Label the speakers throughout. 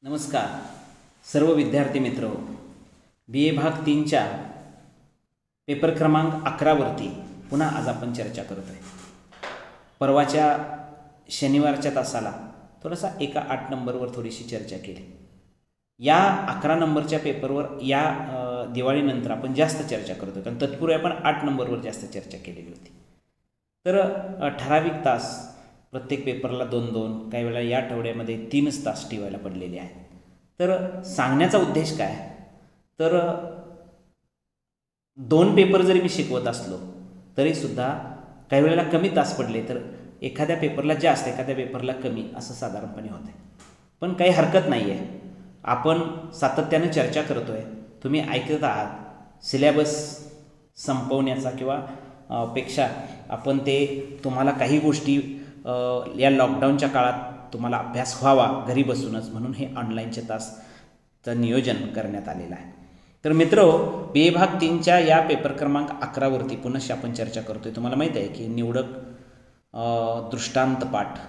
Speaker 1: नमस्कार सर्व विद्यार्थी मित्र, बी ए भाग 3च्या पेपर क्रमांक 11वरती पुन्हा आज आपण चर्चा करतो आहे। परवाच्या शनिवारच्या तासाला थोडासा एका 8 नंबरवर थोडीशी चर्चा केली। या 11 नंबरच्या पेपरवर या दिवाळीनंतर आपण जास्त चर्चा करतो, कारण तत्पूर्वी आपण 8 नंबरवर जास्त चर्चा केलेली होती। तर ठराविक तास प्रत्येक पेपरला 2-2, काही वेळा या आठवड्यामध्ये 3च तास ठेवायला पडलेले आहेत। तर सांगण्याचा उद्देश काय, तर 2 पेपर जरी मी शिकवत असलो तरीसुद्धा काही वेळेला कमी तास पडले तर एखाद्या पेपरला जास्त, एखाद्या पेपरला कमी असं साधारणपणे होतं। पण काही हरकत नाही आहे, आपण सातत्यानं चर्चा करतो आहे, तुम्ही ऐकत आहात। सिलेबस संपवण्याचा किंवा पेक्षा आपण ते तुम्हाला काही गोष्टी या लॉकडाऊनच्या काळात तुम्हाला अभ्यास व्हावा घरी बसूनच, म्हणून हे ऑनलाईनचे तासचं नियोजन करण्यात आलेलं आहे। तर मित्रो, बी ए भाग 3च्या या पेपर क्रमांक 11वरती पुनश्च आपण चर्चा करतोय। तुम्हाला माहीत आहे की निवडक दृष्टांत पाठ,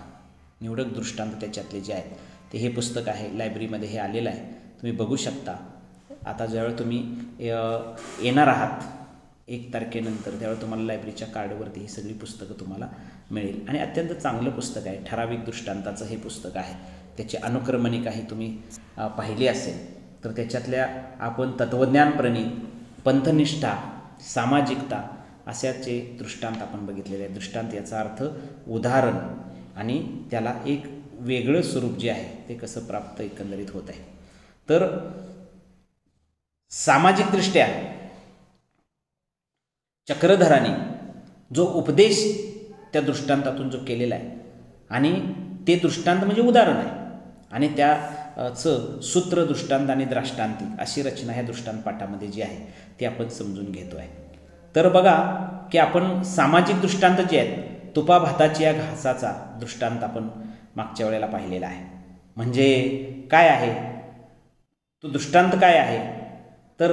Speaker 1: निवडक दृष्टांत त्याच्यातले जे आहेत ते हे पुस्तक आहे, लायब्ररीमध्ये हे आलेलं आहे, तुम्ही बघू शकता। आता ज्यावेळी तुम्ही येणार आहात 1 तारखेनंतर, त्यावेळी तुम्हाला लायब्ररीच्या कार्डवरती ही सगळी पुस्तकं तुम्हाला मिळेल आणि अत्यंत चांगलं पुस्तक आहे। ठराविक दृष्टांताचं हे पुस्तक आहे, त्याची अनुक्रमणिकाही तुम्ही पाहिली असेल तर त्याच्यातल्या आपण तत्त्वज्ञान प्रणीत, पंथनिष्ठा, सामाजिकता अशाचे दृष्टांत आपण बघितलेले आहे। दृष्टांत याचा अर्थ उदाहरण, आणि त्याला एक वेगळं स्वरूप जे आहे ते कसं प्राप्त एकंदरीत होत आहे। तर सामाजिकदृष्ट्या चक्रधराने जो उपदेश त्या दृष्टांतातून जो केलेला आहे, आणि ते दृष्टांत म्हणजे उदाहरण आहे, आणि त्याचं सूत्र, दृष्टांत आणि द्राष्टांतिक अशी रचना ह्या दृष्टांत पाठामध्ये जी आहे ती आपण समजून घेतो आहे। तर बघा की आपण सामाजिक दृष्टांत जे आहेत, तुपा भाताची या घासाचा दृष्टांत आपण मागच्या वेळेला पाहिलेला आहे। म्हणजे काय आहे तो दृष्टांत, काय आहे तर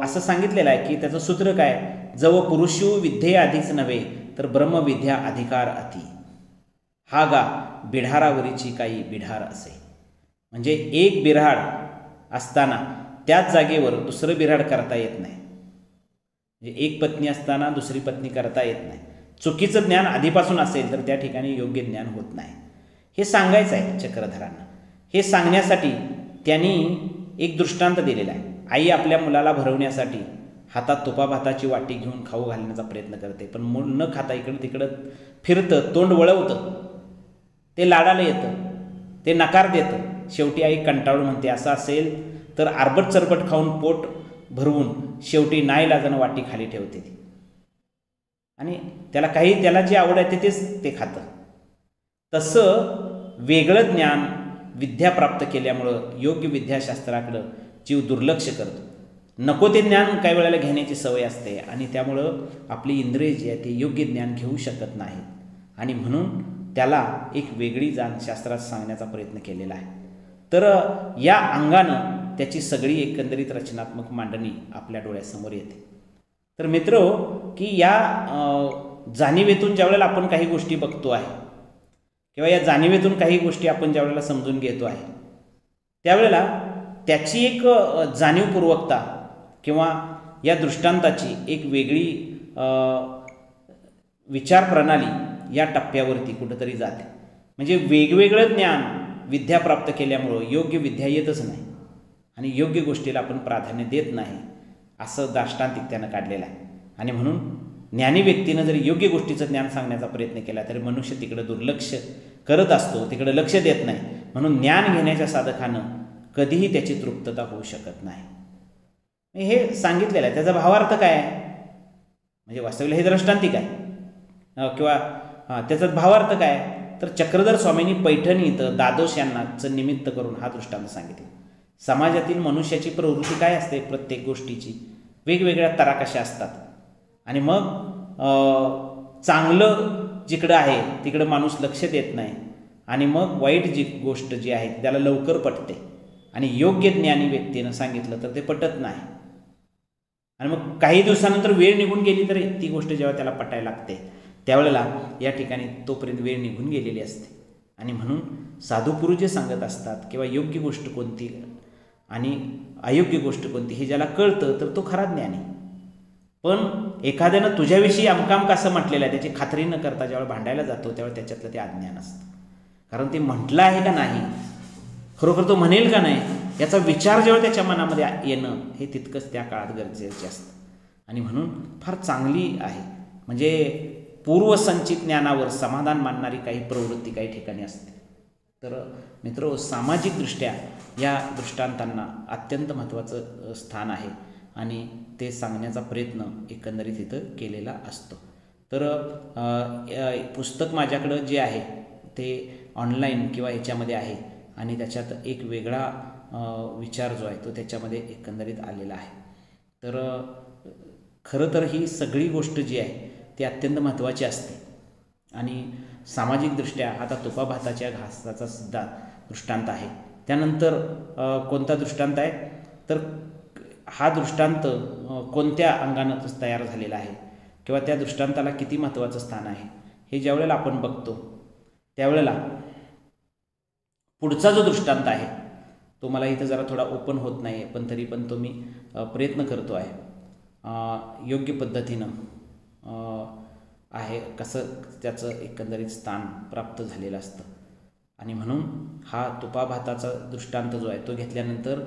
Speaker 1: असं सांगितलेलं आहे की त्याचं सूत्र काय, जव पुरुषू विद्ये आधीच नव्हे तर ब्रह्मविद्या अधिकार अति, हा गा बिढारावरीची काही बिढार असे। म्हणजे एक बिऱ्हाड असताना त्याच जागेवर दुसरं बिऱ्हाड करता येत नाही, म्हणजे एक पत्नी असताना दुसरी पत्नी करता येत नाही। चुकीचं ज्ञान आधीपासून असेल तर त्या ठिकाणी योग्य ज्ञान होत नाही, हे सांगायचं आहे चक्रधरांना। हे सांगण्यासाठी त्यांनी एक दृष्टांत दिलेला आहे। आई आपल्या मुलाला भरवण्यासाठी हातात तुपा भाताची वाटी घेऊन खाऊ घालण्याचा प्रयत्न करते, पण मूल न खाता इकडं तिकडं फिरतं, तोंड वळवतं, ते लाडाला येतं, ते नकार देतं। शेवटी आई कंटाळून म्हणते, असं असेल तर आरबट चरबट खाऊन पोट भरवून शेवटी नाईलाजानं वाटी खाली ठेवते ती, आणि त्याला जे आवड आहे तेच ते खातं। तसं वेगळं ज्ञान विद्या प्राप्त केल्यामुळं योग्य विद्याशास्त्राकडं जीव दुर्लक्ष करतो। नको ते ज्ञान काही वेळेला घेण्याची सवय असते, आणि त्यामुळं आपली इंद्रिय जी आहे ते योग्य ज्ञान घेऊ शकत नाहीत, आणि म्हणून त्याला एक वेगळी जाण शास्त्रात सांगण्याचा प्रयत्न केलेला आहे। तर या अंगानं त्याची सगळी एकंदरीत रचनात्मक मांडणी आपल्या डोळ्यासमोर येते। तर मित्र, की या जाणीवेतून ज्यावेळेला आपण काही गोष्टी बघतो आहे, किंवा या जाणीवेतून काही गोष्टी आपण ज्यावेळेला समजून घेतो आहे, त्यावेळेला त्याची एक जाणीवपूर्वकता किंवा या दृष्टांताची एक वेगळी विचारप्रणाली या टप्प्यावरती कुठंतरी जाते। म्हणजे वेगवेगळं ज्ञान विद्या प्राप्त केल्यामुळं योग्य विद्या येतच नाही, आणि योग्य गोष्टीला आपण प्राधान्य देत नाही, असं दाष्टांतिक त्यानं काढलेलं आहे। आणि म्हणून ज्ञानी व्यक्तीनं जर योग्य गोष्टीचं ज्ञान सांगण्याचा प्रयत्न केला तरी मनुष्य तिकडं दुर्लक्ष करत असतो, तिकडं लक्ष देत नाही, म्हणून ज्ञान घेण्याच्या साधकानं कधीही त्याची तृप्तता होऊ शकत नाही। हे सांगितलेलं आहे। त्याचा भावार्थ काय आहे, म्हणजे वास्तविक हे दृष्टांतिक आहे, किंवा त्याचा भावार्थ काय, तर चक्रधर स्वामींनी पैठणी इथं दादोश यांनाचं निमित्त करून हा दृष्टांत सांगितले। समाजातील मनुष्याची प्रवृत्ती काय असते, प्रत्येक गोष्टीची वेगवेगळ्या तरा कशा असतात, आणि मग चांगलं जिकडं आहे तिकडं माणूस लक्ष देत नाही, आणि मग वाईट जी गोष्ट जी आहे त्याला लवकर पटते, आणि योग्य ज्ञानी व्यक्तीनं सांगितलं तर ते पटत नाही, आणि मग काही दिवसानंतर वेळ निघून गेली तर ती गोष्ट जेव्हा त्याला पटायला लागते त्यावेळेला या ठिकाणी तोपर्यंत वेळ निघून गेलेली असते, आणि म्हणून साधुपुरुष जे सांगत असतात किंवा योग्य गोष्ट कोणती आणि अयोग्य गोष्ट कोणती हे ज्याला कळतं तर तो खरा ज्ञानी. पण एखाद्यानं तुझ्याविषयी अमकाम कसं म्हटलेलं आहे त्याची खात्री न करता ज्यावेळेला भांडायला जातो त्यावेळेला त्याच्यातलं ते अज्ञान असतं. कारण ते म्हटलं आहे का नाही, खरोखर तो म्हणेल का नाही याचा विचार जेव्हा त्याच्या मनामध्ये येणं हे तितकंच त्या काळात गरजेचे असतं. आणि म्हणून फार चांगली आहे, म्हणजे पूर्वसंचित ज्ञानावर समाधान मानणारी काही प्रवृत्ती काही ठिकाणी असते. तर मित्र, सामाजिकदृष्ट्या या दृष्टांतांना अत्यंत महत्त्वाचं स्थान आहे आणि ते सांगण्याचा प्रयत्न एकंदरीत इथं केलेला असतो. तर पुस्तक माझ्याकडं जे आहे ते ऑनलाईन किंवा याच्यामध्ये आहे आणि त्याच्यात एक वेगळा विचार जो आहे तो त्याच्यामध्ये एकंदरीत आलेला आहे. तर खरं तर ही सगळी गोष्ट जी आहे ती अत्यंत महत्त्वाची असते. आणि सामाजिकदृष्ट्या आता तुपा भाताच्या घासाचा सुद्धा दृष्टांत आहे. त्यानंतर कोणता दृष्टांत आहे तर हा दृष्टांत कोणत्या अंगानं तयार झालेला आहे किंवा त्या दृष्टांताला किती महत्त्वाचं स्थान आहे हे ज्यावेळेला आपण बघतो त्यावेळेला पुढचा जो दृष्टांत आहे तो मला इथं जरा थोडा ओपन होत नाही आहे, पण तरी पण तो मी प्रयत्न करतो आहे योग्य पद्धतीनं आहे कसं त्याचं एकंदरीत स्थान प्राप्त झालेलं असतं. आणि म्हणून हा तुपा भाताचा दृष्टांत जो आहे तो घेतल्यानंतर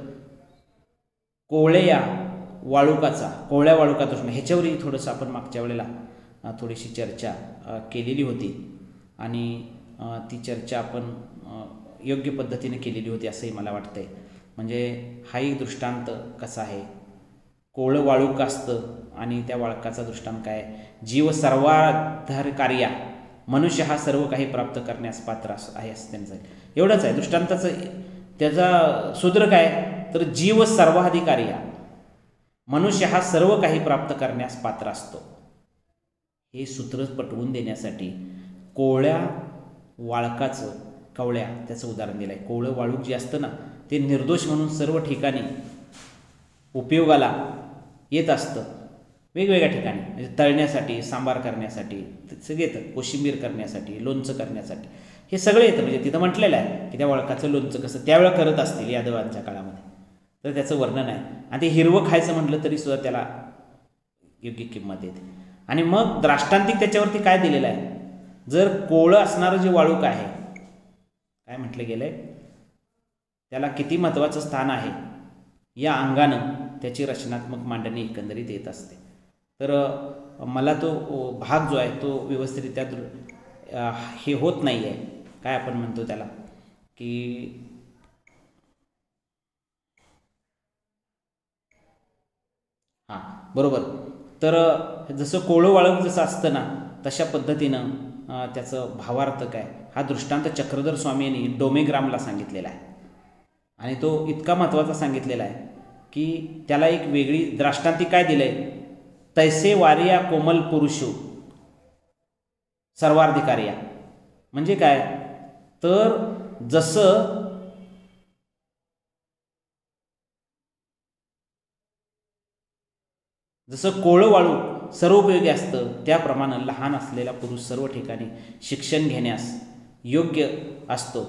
Speaker 1: कोवळ्या वाळुका दृष्टांत ह्याच्यावरही थोडंसं आपण मागच्या वेळेला थोडीशी चर्चा केलेली होती आणि ती चर्चा आपण योग्य पद्धतीने केलेली होती असंही मला वाटतं आहे. म्हणजे हाही दृष्टांत कसा आहे, कोवळं वाळूक असतं आणि त्या वाळकाचा दृष्टांत काय, जीव सर्वाधारकार्या मनुष्य हा सर्व काही प्राप्त करण्यास पात्र आहे असं त्यांचं एवढंच आहे दृष्टांताचं. त्याचा सूत्र काय तर जीव सर्वाधिकार्या मनुष्य हा सर्व काही प्राप्त करण्यास पात्र असतो. हे सूत्र पटवून देण्यासाठी कोवळ्या वाळकाचं त्याचं उदाहरण दिलं आहे. कोवळं वाळूक जे असतं ना ते निर्दोष म्हणून सर्व ठिकाणी उपयोगाला येत असतं, वेगवेगळ्या ठिकाणी म्हणजे तळण्यासाठी, सांबार करण्यासाठी, सगळे येतं, कोशिंबीर करण्यासाठी, लोणचं करण्यासाठी, हे सगळं येतं. म्हणजे तिथं म्हटलेलं आहे की त्या वळकाचं लोणचं कसं त्यावेळेला करत असतील यादवांच्या काळामध्ये, तर त्याचं वर्णन आहे. आणि ते हिरवं खायचं म्हटलं तरीसुद्धा त्याला योग्य किंमत येते. आणि मग द्राष्टांतिक त्याच्यावरती काय दिलेलं आहे, जर कोवळं असणारं जे वाळूक आहे काय म्हटलं गेलं आहे त्याला किती महत्त्वाचं स्थान आहे या अंगानं त्याची रचनात्मक मांडणी एकंदरीत येत असते. तर मला तो भाग जो आहे तो व्यवस्थितरित्या हे होत नाही आहे, काय आपण म्हणतो त्याला की हां बरोबर. तर जसं कोवळं वाळूक जसं असतं ना तशा पद्धतीनं त्याचं भावार्थ काय हा दृष्टांत चक्रधर स्वामी यांनी डोमेग्रामला सांगितलेला आहे. आणि तो इतका महत्त्वाचा सांगितलेला आहे की त्याला एक वेगळी द्राष्टांतिक काय दिलं आहे, तैसे वारिया कोमल पुरुषो सर्वाधिकार्या. म्हणजे काय तर जसं कोवळं वाळू सर्वोपयोगी असतं त्याप्रमाणे लहान असलेला पुरुष सर्व ठिकाणी शिक्षण घेण्यास योग्य असतो.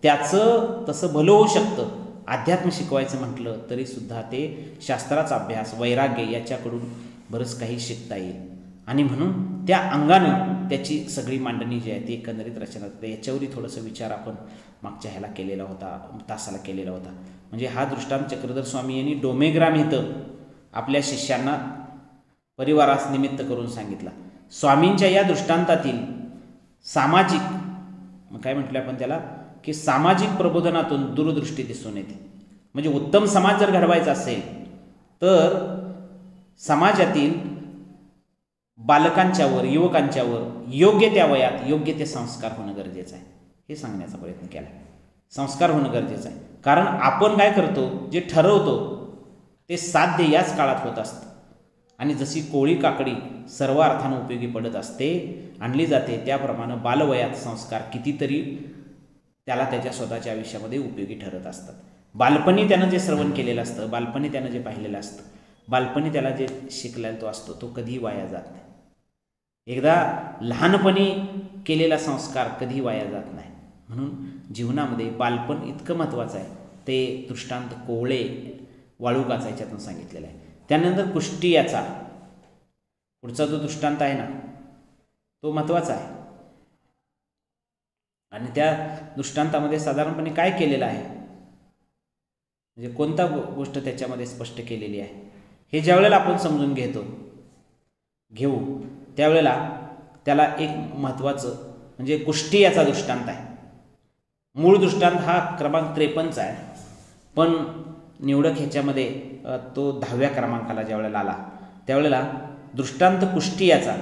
Speaker 1: त्याचं तसं भलं होऊ शकतं. अध्यात्म शिकवायचं म्हटलं तरीसुद्धा ते शास्त्राचा अभ्यास, वैराग्य याच्याकडून बरंच काही शिकता येईल. आणि म्हणून त्या अंगानं त्याची सगळी मांडणी जी आहे ती एकंदरीत रचना याच्यावरही थोडंसं विचार आपण मागच्या ह्याला केलेला होता, तासाला केलेला होता. म्हणजे हा दृष्टांत चक्रधर स्वामी यांनी डोमेग्राम इथं आपल्या शिष्यांना परिवारास निमित्त करून सांगितला. स्वामींच्या या दृष्टांतातील सामाजिक मग काय म्हटलं आपण त्याला की सामाजिक प्रबोधनातून दूरदृष्टी दिसून येते. म्हणजे उत्तम समाज जर घडवायचा असेल तर समाजातील बालकांच्यावर, युवकांच्यावर योग्य त्या वयात योग्य ते संस्कार होणं गरजेचं आहे, हे सांगण्याचा प्रयत्न केला. संस्कार होणं गरजेचं आहे. कारण आपण काय करतो, जे ठरवतो ते साध्य याच काळात होत असतं. आणि जशी कोळी काकडी सर्व अर्थानं उपयोगी पडत असते, आणली जाते, त्याप्रमाणे बालवयात संस्कार कितीतरी त्याला त्याच्या स्वतःच्या आयुष्यामध्ये उपयोगी ठरत असतात. बालपणी त्यानं जे श्रवण केलेलं असतं, बालपणी त्यानं जे पाहिलेलं असतं, बालपणी त्याला जे शिकलेला तो असतो तो कधीही वाया जात नाही. एकदा लहानपणी केलेला संस्कार कधीही वाया जात नाही. म्हणून जीवनामध्ये बालपण इतकं महत्त्वाचं आहे. ते दृष्टांत कोवळे वाळुकाचा याच्यातून सांगितलेला आहे. त्यानंतर कुष्टी याचा पुढचा जो दृष्टांत आहे ना तो महत्त्वाचा आहे. आणि त्या दृष्टांतामध्ये साधारणपणे काय केलेलं आहे, म्हणजे कोणता गोष्ट त्याच्यामध्ये स्पष्ट केलेली आहे हे ज्या वेळेला आपण समजून घेऊ त्यावेळेला त्याला एक महत्त्वाचं म्हणजे कुष्टी याचा दृष्टांत आहे. मूळ दृष्टांत हा क्रमांक 53 आहे, पण निवडक ह्याच्यामध्ये तो 10व्या क्रमांकाला ज्या वेळेला आला त्यावेळेला दृष्टांत कुष्टी याचा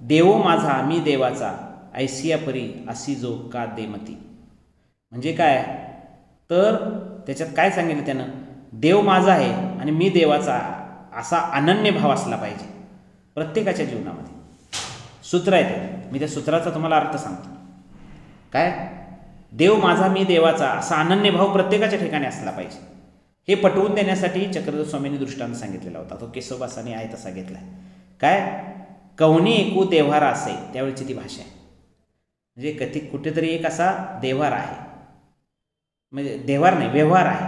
Speaker 1: देवो माझा मी देवाचा ऐसिया परी असी जो का देमती. म्हणजे काय तर त्याच्यात काय सांगितलं त्यानं, देव माझा आहे आणि मी देवाचा असा अनन्य भाव असला पाहिजे प्रत्येकाच्या जीवनामध्ये. सूत्र आहे ते, मी त्या सूत्राचा तुम्हाला अर्थ सांगतो. काय देव माझा मी देवाचा असा अनन्य भाव प्रत्येकाच्या ठिकाणी असला पाहिजे. हे पटवून देण्यासाठी चक्रधर स्वामींनी दृष्टांत सांगितलेला होता. तो केशवदासांनी आहे तसा घेतला. काय कवनी एकू देव्हारा असे त्यावेळची ती भाषा आहे. म्हणजे कुठेतरी एक असा देव्हार आहे, म्हणजे देव्हार नाही व्यवहार आहे.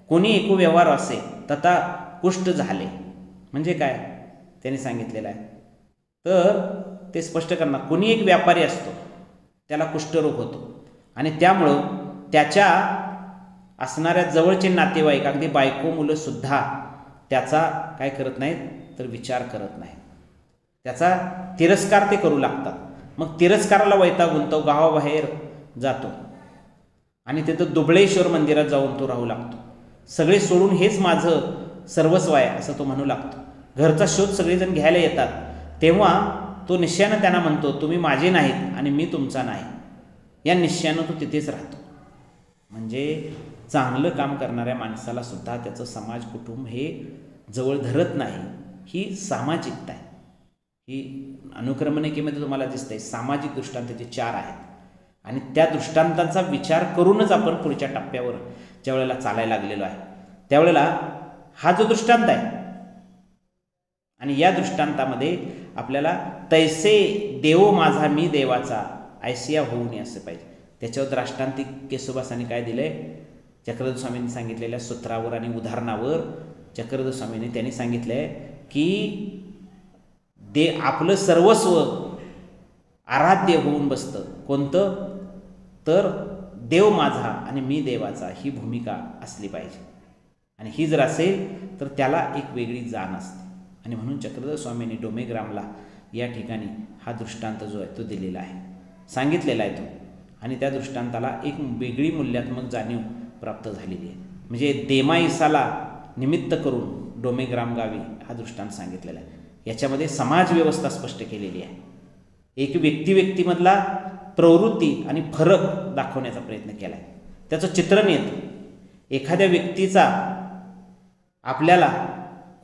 Speaker 1: कोणी एकू व्यवहार असे तथा कुष्ठ झाले. म्हणजे काय त्यांनी सांगितलेलं आहे तर ते स्पष्ट करणार. कोणी एक व्यापारी असतो त्याला कुष्ठरोग होतो आणि त्यामुळं त्याच्या असणाऱ्या जवळचे नातेवाईक अगदी बायको मुलंसुद्धा त्याचा काय करत नाहीत तर विचार करत नाहीत, त्याचा तिरस्कार ते करू लागतात. मग तिरस्काराला वैतागून तो गावाबाहेर जातो आणि तिथं दुबळेश्वर मंदिरात जाऊन तो राहू लागतो. सगळे सोडून हेच माझं सर्वस्व आहे असं तो म्हणू लागतो. घरचा शोध सगळेजण घ्यायला येतात तेव्हा तो निश्चयानं त्यांना म्हणतो तुम्ही माझे नाहीत आणि मी तुमचा नाही, या निश्चयानं तो तिथेच राहतो. म्हणजे चांगलं काम करणाऱ्या माणसाला सुद्धा त्याचं समाज कुटुंब हे जवळ धरत नाही. ही सामाजिकता आहे. ही अनुक्रमणिकेमध्ये तुम्हाला दिसते सामाजिक दृष्टांत जे 4 आहेत आणि त्या दृष्टांतांचा विचार करूनच आपण पुढच्या टप्प्यावर ज्या वेळेला चालायला लागलेलो आहे त्यावेळेला हा जो दृष्टांत आहे आणि या दृष्टांतामध्ये आपल्याला तैसे देव माझा मी देवाचा ऐसिया होऊ नये असं पाहिजे. त्याच्यावर द्राष्टांतिक केशवदासांनी काय दिलंय, चक्रधर स्वामींनी सांगितलेल्या सूत्रावर आणि उदाहरणावर चक्रधर स्वामींनी त्यांनी सांगितलंय की आपलं सर्वस्व आराध्य होऊन बसतं. कोणतं तर देव माझा आणि मी देवाचा ही भूमिका असली पाहिजे. आणि ही जर असेल तर त्याला एक वेगळी जाण असते. आणि म्हणून चक्रधर स्वामींनी डोमेग्रामला या ठिकाणी हा दृष्टांत जो आहे तो दिलेला आहे, सांगितलेला आहे तो. आणि त्या दृष्टांताला एक वेगळी मूल्यात्मक जाणीव प्राप्त झालेली आहे. म्हणजे देमाईसाला निमित्त करून डोमेग्राम गावी हा दृष्टांत सांगितलेला आहे. याच्यामध्ये समाजव्यवस्था स्पष्ट केलेली आहे. एक व्यक्तीमधला प्रवृत्ती आणि फरक दाखवण्याचा प्रयत्न केला आहे. त्याचं चित्रण येतं. एखाद्या व्यक्तीचा आपल्याला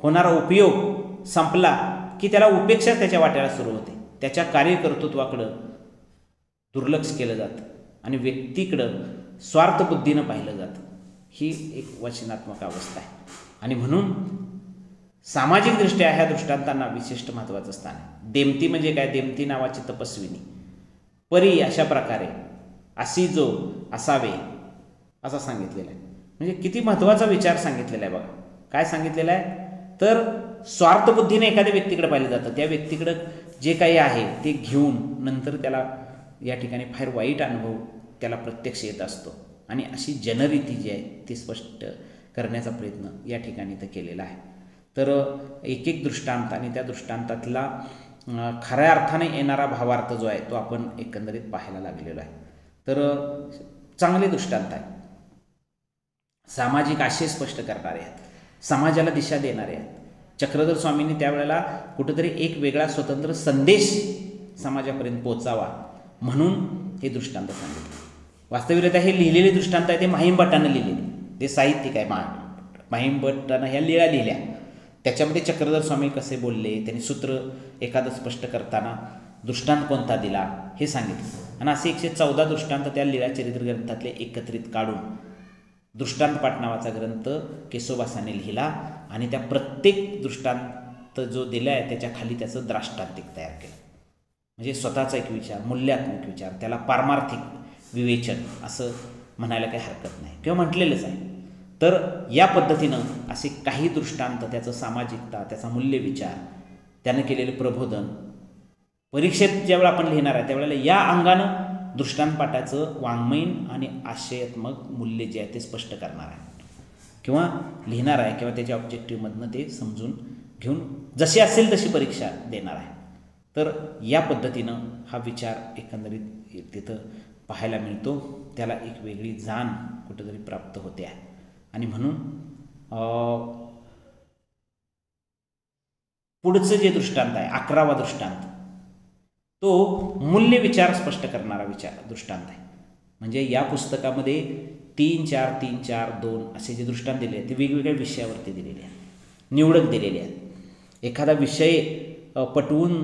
Speaker 1: होणारा उपयोग संपला की त्याला उपेक्षा त्याच्या वाट्याला सुरू होते. त्याच्या कार्यकर्तृत्वाकडं दुर्लक्ष केलं जातं आणि व्यक्तीकडं स्वार्थबुद्धीनं पाहिलं जातं. ही एक वचनात्मक अवस्था आहे. आणि म्हणून सामाजिकदृष्ट्या ह्या दृष्टांतांना विशिष्ट महत्त्वाचं स्थान आहे. देमती म्हणजे काय, देमती नावाची तपस्विनी परी अशा प्रकारे असी जो असावे असं सांगितलेलं आहे. म्हणजे किती महत्त्वाचा विचार सांगितलेला आहे बघा. काय सांगितलेलं आहे तर स्वार्थबुद्धीने एखाद्या व्यक्तीकडे पाहिलं जातं. त्या व्यक्तीकडं जे काही आहे ते घेऊन नंतर त्याला या ठिकाणी फार वाईट अनुभव त्याला प्रत्यक्ष येत असतो. आणि अशी जनरीती जी आहे ती स्पष्ट करण्याचा प्रयत्न या ठिकाणी तर केलेला आहे. तर एक एक दृष्टांत आणि त्या दृष्टांतातला खऱ्या अर्थाने येणारा भावार्थ जो आहे तो आपण एकंदरीत पाहायला लागलेलो आहे. तर चांगले दृष्टांत आहे. सामाजिक आशय स्पष्ट करणारे आहेत, समाजाला दिशा देणारे आहेत. चक्रधर स्वामींनी त्यावेळेला कुठेतरी एक वेगळा स्वतंत्र संदेश समाजापर्यंत पोचावा म्हणून हे दृष्टांत सांगितले. वास्तविकरित्या हे लिहिलेले दृष्टांत आहे ते माहीम-भट्टानं लिहिलेले, ते साहित्यिक आहे. माहीम-भट्टानं ह्या लीळा लिहिल्या. त्याच्यामध्ये चक्रधर स्वामी कसे बोलले, त्यांनी सूत्र एखादं स्पष्ट करताना दृष्टांत कोणता दिला हे सांगितलं. आणि असे 114 दृष्टांत त्या लीळा चरित्र ग्रंथातले एकत्रित काढून दृष्टांतपाठ नावाचा ग्रंथ केशवदासांनी लिहिला. आणि त्या प्रत्येक दृष्टांत जो दिला आहे त्याच्या खाली त्याचं द्राष्टांतिक तयार केलं. म्हणजे स्वतःचा एक विचार, मूल्यात्मक विचार, त्याला पारमार्थिक विवेचन असं म्हणायला काही हरकत नाही किंवा म्हटलेलंच आहे. तर या पद्धतीनं असे काही दृष्टांत, त्याचं सामाजिकता, त्याचा मूल्यविचार, त्यानं केलेलं प्रबोधन परीक्षेत ज्यावेळेला आपण लिहिणार आहे त्यावेळेला या अंगानं दृष्टांतपाठाचं वाङ्मयीन आणि आशयात्मक मूल्य जे आहे ते स्पष्ट करणार आहे किंवा लिहिणार आहे किंवा त्याच्या ऑब्जेक्टिव्हमधनं ते समजून घेऊन जशी असेल तशी परीक्षा देणार आहे. तर या पद्धतीनं हा विचार एकंदरीत तिथं पाहायला मिळतो. त्याला एक वेगळी जाण कुठेतरी प्राप्त होते आहे आणि म्हणून पुढचं जे दृष्टांत आहे 11वा दृष्टांत तो मूल्य विचार स्पष्ट करणारा दृष्टांत आहे. म्हणजे या पुस्तकामध्ये 3, 4, 3, 4, 2 असे जे दृष्टांत दिले आहेत ते वेगवेगळ्या विषयावरती दिलेले आहेत, निवडक दिलेले आहेत. एखादा विषय पटवून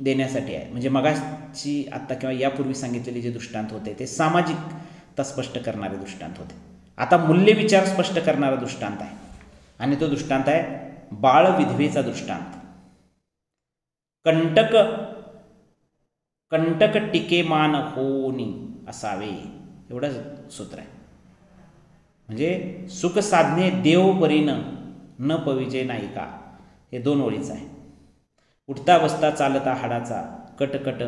Speaker 1: देण्यासाठी आहे. म्हणजे मगाची आत्ता किंवा यापूर्वी सांगितलेले जे दृष्टांत होते ते सामाजिकता स्पष्ट करणारे दृष्टांत होते. आता मूल्य विचार स्पष्ट करणारा दृष्टांत आहे आणि तो दृष्टांत आहे बाळ विधवेचा दृष्टांत. कंटक टिकेमान होनी असावे एवढंच सूत्र आहे. म्हणजे सुख साधने देव परीनं न पविजे नाही का, हे 2 ओळीच आहे. उठता बसता चालता हाडाचा कटकट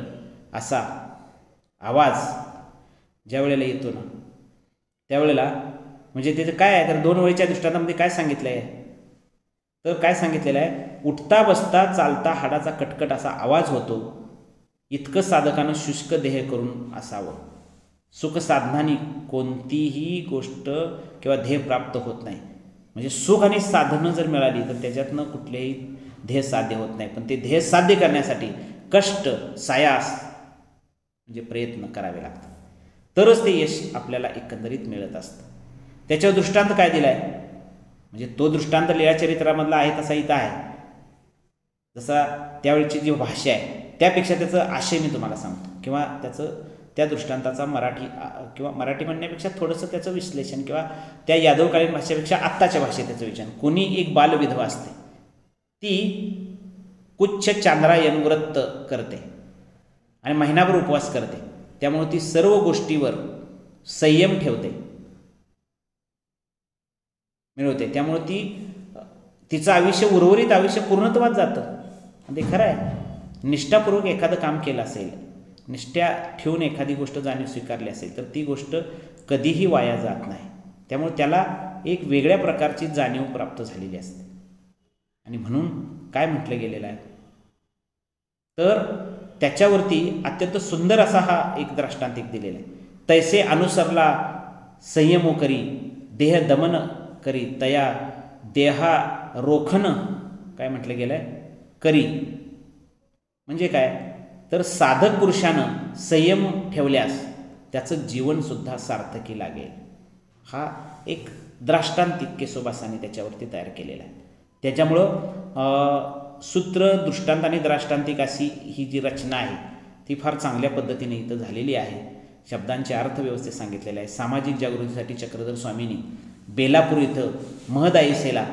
Speaker 1: असा आवाज ज्या वेळेला येतो ना त्यावेळेला म्हणजे त्याचं काय आहे तर 2 ओळीच्या दृष्टांतामध्ये काय सांगितलं आहे तर काय सांगितलेलं आहे, उठता बसता चालता हाडाचा कटकट असा आवाज होतो, इतकं साधकानं शुष्क देह करून असावं. सुख साधनाने कोणतीही गोष्ट किंवा ध्येय प्राप्त होत नाही. म्हणजे सुख आणि साधनं जर मिळाली तर त्याच्यातनं कुठलेही ध्येय साध्य होत नाही. पण ते ध्येय साध्य करण्यासाठी कष्ट, सायास म्हणजे प्रयत्न करावे लागतात, तरच ते यश आपल्याला एकंदरीत मिळत असतं. त्याच्यावर दृष्टांत काय दिला आहे म्हणजे तो दृष्टांत लीळाचरित्रामधला आहे तसा इथं आहे. जसा त्यावेळची जी भाषा आहे त्यापेक्षा त्याचं आशय मी तुम्हाला सांगतो किंवा त्या दृष्टांताचा मराठी म्हणण्यापेक्षा थोडंसं त्याचं विश्लेषण किंवा त्या यादवकालीन भाषेपेक्षा आत्ताच्या भाषेत त्याचं विचार. कोणी एक बालविधवा असते, ती कुच्छ चांद्रायन व्रत करते आणि महिनाभर उपवास करते. त्यामुळे ती सर्व गोष्टीवर संयम मिळवते. त्यामुळे तिचं आयुष्य, उर्वरित आयुष्य पूर्णत्वात जातं. आणि ते खरं आहे. निष्ठापूर्वक एखादं काम केलं असेल, निष्ठा ठेवून एखादी गोष्ट जाणीव स्वीकारली असेल तर ती गोष्ट कधीही वाया जात नाही. त्यामुळे त्याला एक वेगळ्या प्रकारची जाणीव प्राप्त झालेली असते. आणि म्हणून काय म्हटलं गेलेलं आहे तर त्याच्यावरती अत्यंत सुंदर असा हा एक दृष्टांतिक दिलेला आहे. तैसे अनुसरला संयमो करी देह दमन करी तया देहा रोखन काय म्हटलं गेलं आहे करी. म्हणजे काय तर साधक पुरुषानं संयम ठेवल्यास त्याचं जीवनसुद्धा सार्थकी लागेल. हा एक दृष्टांतिक केशोबासांनी त्याच्यावरती तयार केलेला आहे. त्याच्यामुळं सूत्र, दृष्टांत आणि दृष्टांतिक अशी ही जी रचना आहे ती फार चांगल्या पद्धतीने इथं झालेली आहे. शब्दांचे अर्थ व्यवस्थित सांगितलेले आहे. सामाजिक जागृतीसाठी चक्रधर स्वामींनी बेलापूर इथं महदायसेला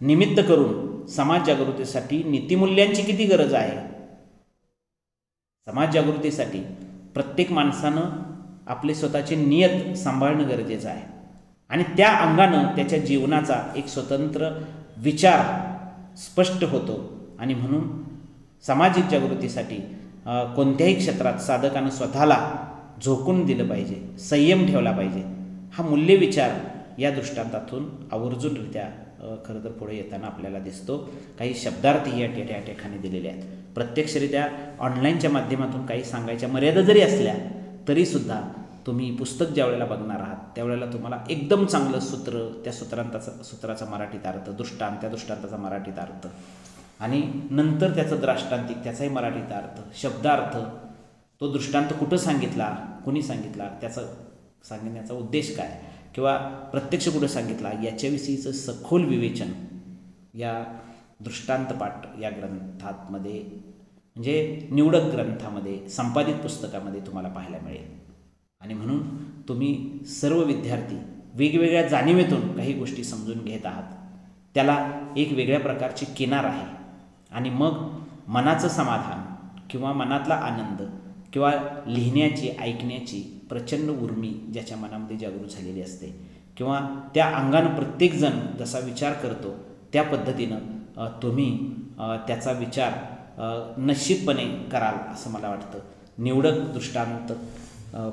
Speaker 1: निमित्त करून समाज जागृतीसाठी नीतिमूल्यांची किती गरज आहे. समाज जागृतीसाठी प्रत्येक माणसानं आपले स्वतःचे नियत सांभाळणं गरजेचं आहे आणि त्या अंगानं त्याच्या जीवनाचा एक स्वतंत्र विचार स्पष्ट होतो. आणि म्हणून सामाजिक जागृतीसाठी कोणत्याही क्षेत्रात साधकानं स्वतःला झोकून दिलं पाहिजे, संयम ठेवला पाहिजे. हा मूल्यविचार या दृष्टांतातून आवर्जूनरित्या खरं तर पुढे येताना आपल्याला दिसतो. काही शब्दार्थही या ठिकाणी दिलेले आहेत. प्रत्यक्षरित्या ऑनलाईनच्या माध्यमातून काही सांगायच्या मर्यादा जरी असल्या तरीसुद्धा तुम्ही पुस्तक ज्या वेळेला बघणार आहात त्यावेळेला तुम्हाला एकदम चांगलं सूत्र, त्या सूत्राचा मराठीत अर्थ, दृष्टांत, त्या दृष्टांताचा मराठीत अर्थ आणि नंतर त्याचं दृष्टांतिक, त्याचाही मराठीत अर्थ, शब्दार्थ, तो दृष्टांत कुठं सांगितला, कुणी सांगितला, त्याचं सांगण्याचा उद्देश काय किंवा प्रत्यक्ष कुठं सांगितला याच्याविषयीचं सखोल विवेचन या दृष्टांतपाठ या ग्रंथामध्ये म्हणजे निवडक ग्रंथामध्ये, संपादित पुस्तकामध्ये तुम्हाला पाहायला मिळेल. आणि म्हणून तुम्ही सर्व विद्यार्थी वेगवेगळ्या जाणीवेतून काही गोष्टी समजून घेत आहात. त्याला एक वेगळ्या प्रकारची किनार आहे आणि मग मनाचं समाधान किंवा मनातला आनंद किंवा लिहिण्याची, ऐकण्याची प्रचंड उर्मी ज्याच्या मनामध्ये जागृत झालेली असते किंवा त्या अंगानं प्रत्येकजण जसा विचार करतो त्या पद्धतीनं तुम्ही त्याचा विचार निश्चितपणे कराल असं मला वाटतं. निवडक दृष्टांत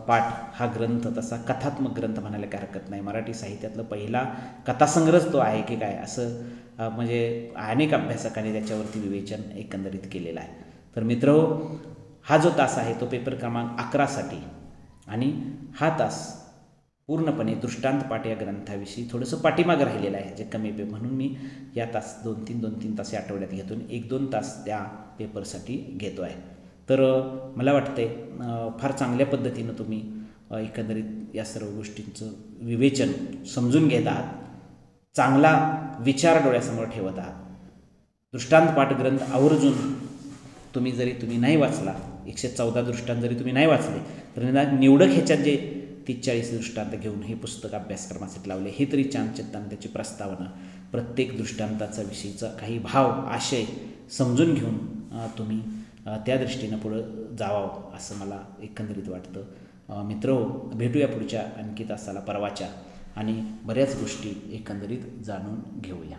Speaker 1: पाठ हा ग्रंथ तसा कथात्मक ग्रंथ म्हणायला काही हरकत नाही. मराठी साहित्यातला पहिला कथासंग्रहच तो आहे की काय असं म्हणजे अनेक अभ्यासकांनी त्याच्यावरती विवेचन एकंदरीत केलेलं आहे. तर मित्रहो, हा जो तास आहे तो पेपर क्रमांक 11साठी आणि हा तास पूर्णपणे दृष्टांत पाठ या ग्रंथाविषयी थोडंसं पाठीमागं राहिलेलं आहे जे कमी म्हणून मी या तास 2-3 तास या आठवड्यात घेतो, 1-2 तास त्या पेपरसाठी घेतो आहे. तर मला वाटते फार चांगल्या पद्धतीनं तुम्ही एकंदरीत या सर्व गोष्टींचं विवेचन समजून घेत आहात, चांगला विचार डोळ्यासमोर ठेवत आहात. दृष्टांत पाठ ग्रंथ आवर्जून तुम्ही नाही वाचला, 114 दृष्टांत जरी तुम्ही नाही वाचले तर निवडक ह्याच्यात जे 30-40 दृष्टांत घेऊन हे पुस्तक अभ्यासक्रमासाठी लावले, हे तरी चांदचित्तानं त्याची प्रस्तावना प्रत्येक दृष्टांताचा विषयीचा काही भाव आशय समजून घेऊन तुम्ही त्या दृष्टीनं पुढं जावावं असं मला एकंदरीत वाटतं. मित्रहो, भेटूया पुढच्या आणखी तासाला परवाच्या आणि बऱ्याच गोष्टी एकंदरीत जाणून घेऊया.